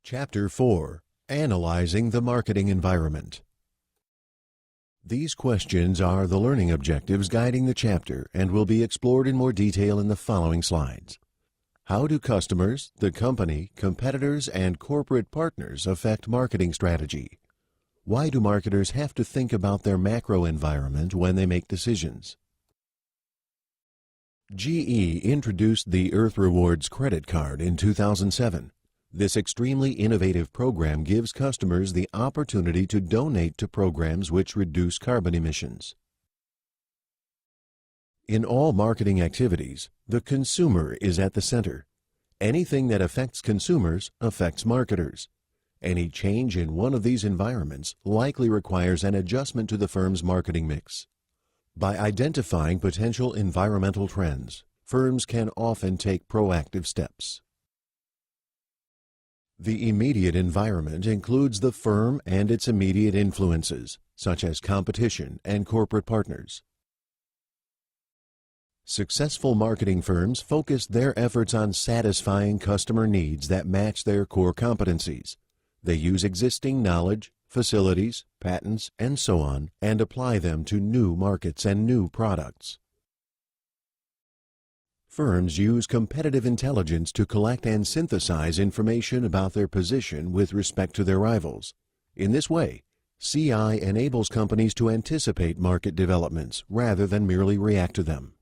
Chapter 4. Analyzing the Marketing Environment. These questions are the learning objectives guiding the chapter and will be explored in more detail in the following slides. How do customers, the company, competitors, and corporate partners affect marketing strategy? Why do marketers have to think about their macro environment when they make decisions? GE introduced the Earth Rewards credit card in 2007. This extremely innovative program gives customers the opportunity to donate to programs which reduce carbon emissions. In all marketing activities, the consumer is at the center. Anything that affects consumers affects marketers. Any change in one of these environments likely requires an adjustment to the firm's marketing mix. By identifying potential environmental trends, firms can often take proactive steps. The immediate environment includes the firm and its immediate influences, such as competition and corporate partners. Successful marketing firms focus their efforts on satisfying customer needs that match their core competencies. They use existing knowledge, facilities, patents, and so on, and apply them to new markets and new products. Firms use competitive intelligence to collect and synthesize information about their position with respect to their rivals. In this way, CI enables companies to anticipate market developments rather than merely react to them.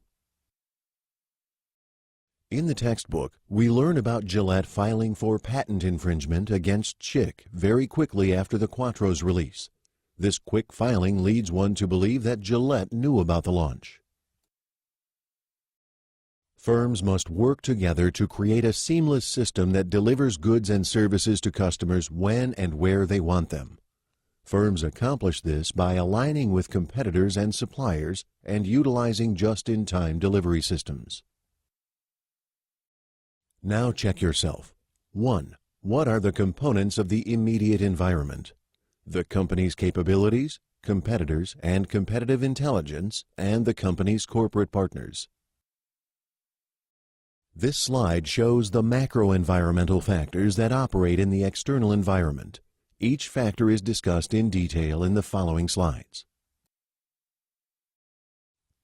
In the textbook, we learn about Gillette filing for patent infringement against Schick very quickly after the Quattro's release. This quick filing leads one to believe that Gillette knew about the launch. Firms must work together to create a seamless system that delivers goods and services to customers when and where they want them. Firms accomplish this by aligning with competitors and suppliers and utilizing just-in-time delivery systems. Now check yourself. 1. What are the components of the immediate environment? The company's capabilities, competitors and competitive intelligence, and the company's corporate partners. This slide shows the macroenvironmental factors that operate in the external environment. Each factor is discussed in detail in the following slides.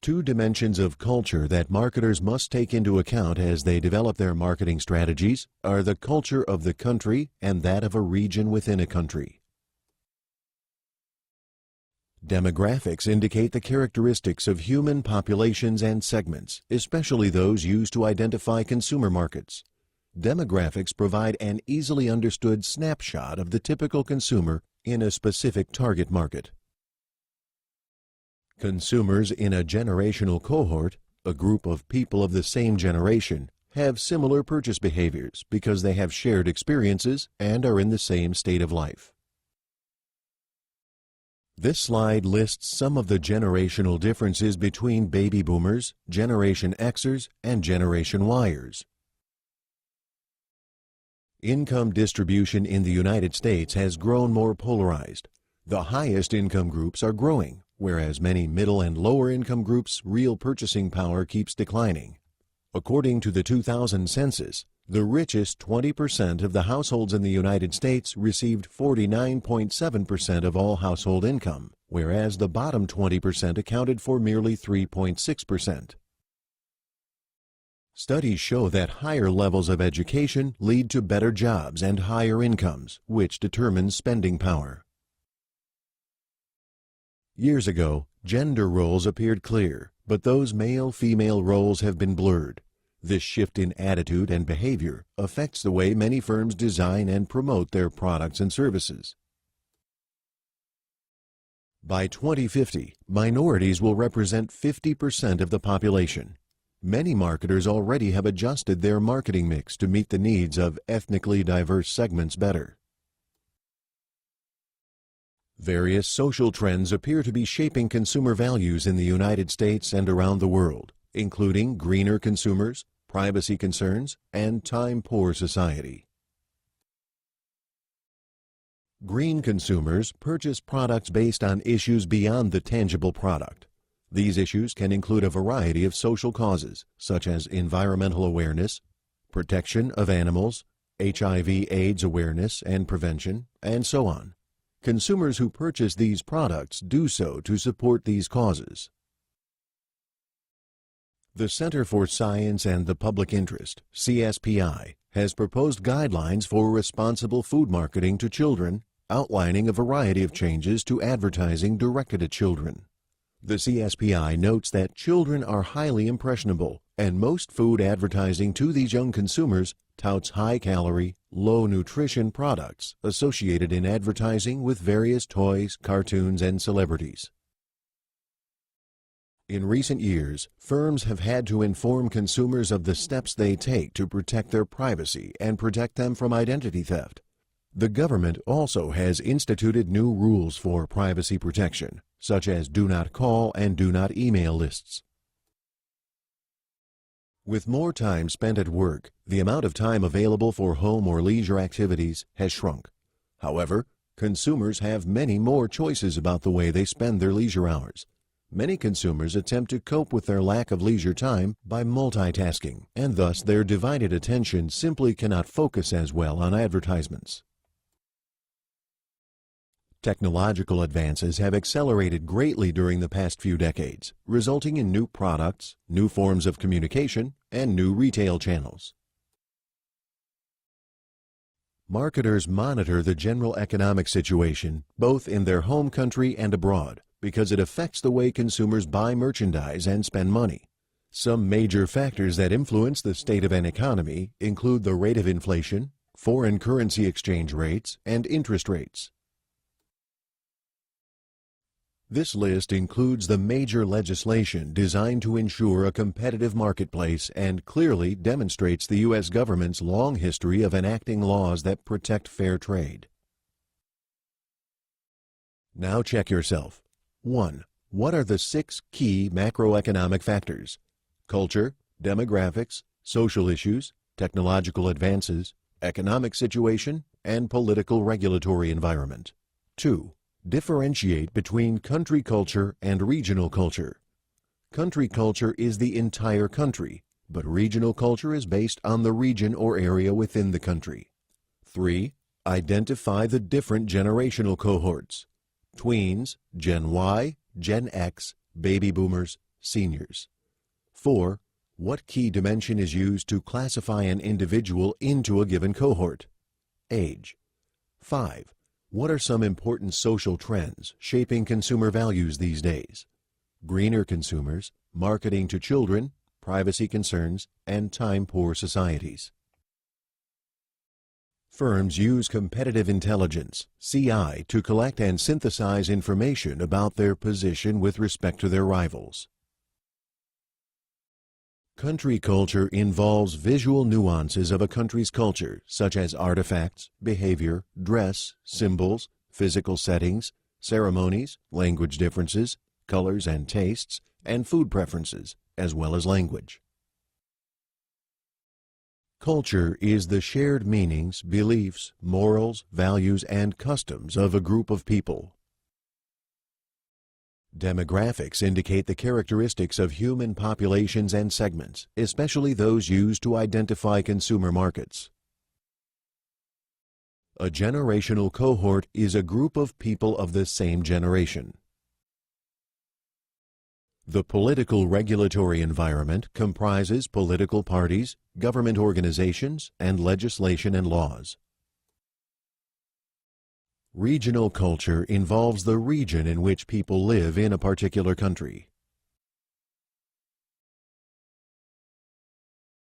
2 dimensions of culture that marketers must take into account as they develop their marketing strategies are the culture of the country and that of a region within a country. Demographics indicate the characteristics of human populations and segments, especially those used to identify consumer markets. Demographics provide an easily understood snapshot of the typical consumer in a specific target market. Consumers in a generational cohort, a group of people of the same generation, have similar purchase behaviors because they have shared experiences and are in the same state of life. This slide lists some of the generational differences between baby boomers, Generation Xers, and Generation Yers. Income distribution in the United States has grown more polarized. The highest income groups are growing, whereas many middle and lower income groups' real purchasing power keeps declining. According to the 2000 census, the richest 20% of the households in the United States received 49.7% of all household income, whereas the bottom 20% accounted for merely 3.6%. Studies show that higher levels of education lead to better jobs and higher incomes, which determines spending power. Years ago, gender roles appeared clear, but those male-female roles have been blurred. This shift in attitude and behavior affects the way many firms design and promote their products and services. By 2050, minorities will represent 50% of the population. Many marketers already have adjusted their marketing mix to meet the needs of ethnically diverse segments better. Various social trends appear to be shaping consumer values in the United States and around the world, including greener consumers, privacy concerns, and time-poor society. Green consumers purchase products based on issues beyond the tangible product. These issues can include a variety of social causes, such as environmental awareness, protection of animals, HIV/AIDS awareness and prevention, and so on. Consumers who purchase these products do so to support these causes. The Center for Science and the Public Interest, CSPI, has proposed guidelines for responsible food marketing to children, outlining a variety of changes to advertising directed at children. The CSPI notes that children are highly impressionable, and most food advertising to these young consumers touts high-calorie, low-nutrition products associated in advertising with various toys, cartoons, and celebrities. In recent years, firms have had to inform consumers of the steps they take to protect their privacy and protect them from identity theft. The government also has instituted new rules for privacy protection, such as do not call and do not email lists. With more time spent at work, the amount of time available for home or leisure activities has shrunk. However, consumers have many more choices about the way they spend their leisure hours. Many consumers attempt to cope with their lack of leisure time by multitasking, and thus their divided attention simply cannot focus as well on advertisements. Technological advances have accelerated greatly during the past few decades, resulting in new products, new forms of communication, and new retail channels. Marketers monitor the general economic situation both in their home country and abroad because it affects the way consumers buy merchandise and spend money. Some major factors that influence the state of an economy include the rate of inflation, foreign currency exchange rates, and interest rates. This list includes the major legislation designed to ensure a competitive marketplace and clearly demonstrates the U.S. government's long history of enacting laws that protect fair trade. Now check yourself. 1. What are the 6 key macroeconomic factors? Culture, demographics, social issues, technological advances, economic situation, and political regulatory environment. 2. Differentiate between country culture and regional culture. Country culture is the entire country, but regional culture is based on the region or area within the country. 3. Identify the different generational cohorts: tweens, Gen Y, Gen X, baby boomers, seniors. 4. What key dimension is used to classify an individual into a given cohort? Age. 5. What are some important social trends shaping consumer values these days? Greener consumers, marketing to children, privacy concerns, and time-poor societies. Firms use competitive intelligence, CI, to collect and synthesize information about their position with respect to their rivals. Country culture involves visual nuances of a country's culture, such as artifacts, behavior, dress, symbols, physical settings, ceremonies, language differences, colors and tastes, and food preferences, as well as language. Culture is the shared meanings, beliefs, morals, values, and customs of a group of people. Demographics indicate the characteristics of human populations and segments, especially those used to identify consumer markets. A generational cohort is a group of people of the same generation. The political regulatory environment comprises political parties, government organizations, and legislation and laws. Regional culture involves the region in which people live in a particular country.